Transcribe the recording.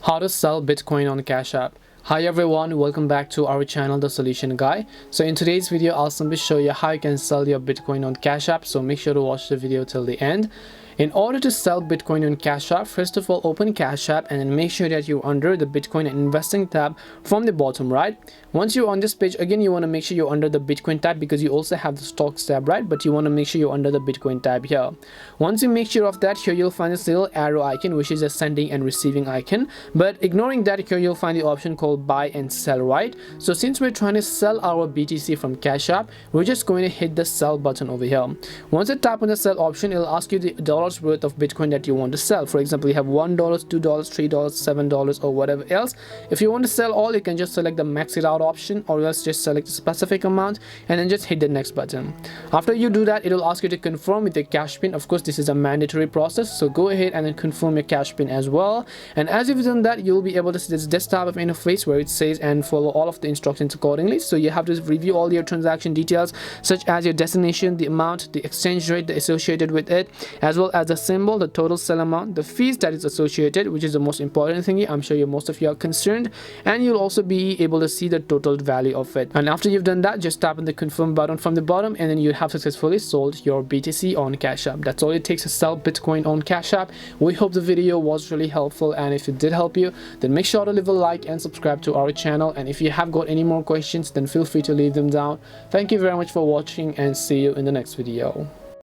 How to sell Bitcoin on Cash App. Hi everyone, welcome back to our channel, The Solution Guy. So in today's video, I'll simply show you how you can sell your Bitcoin on Cash App. So make sure to watch the video till the end. In order to sell Bitcoin on Cash App, first of all, open Cash App and then make sure that you're under the Bitcoin and Investing tab from the bottom right. Once you're on this page, again, you want to make sure you're under the Bitcoin tab because you also have the Stocks tab, right? But you want to make sure you're under the Bitcoin tab here. Once you make sure of that, here you'll find this little arrow icon, which is a sending and receiving icon. But ignoring that, here you'll find the option called buy and sell, right? So since we're trying to sell our BTC from Cash App, we're just going to hit the sell button over here. Once you tap on the sell option, it'll ask you the dollars worth of Bitcoin that you want to sell. For example, you have $1, $2, $3, $7, or whatever else. If you want to sell all, you can just select the max it out option, or else just select a specific amount and then just hit the next button. After you do that, it will ask you to confirm with your cash pin. Of course, this is a mandatory process, so go ahead and then confirm your cash pin as well. And as you've done that, you'll be able to see this type of interface where it says and follow all of the instructions accordingly. So you have to review all your transaction details, such as your destination, the amount, the exchange rate associated with it, as well as the symbol, the total sell amount, the fees that is associated, which is the most important thing. I'm sure most of you are concerned, and you'll also be able to see the total value of it. And after you've done that, just tap on the confirm button from the bottom and then you have successfully sold your BTC on Cash App. That's all it takes to sell Bitcoin on Cash App. We hope the video was really helpful, and if it did help you, then make sure to leave a like and subscribe to our channel. And if you have got any more questions, then feel free to leave them down. Thank you very much for watching, and see you in the next video.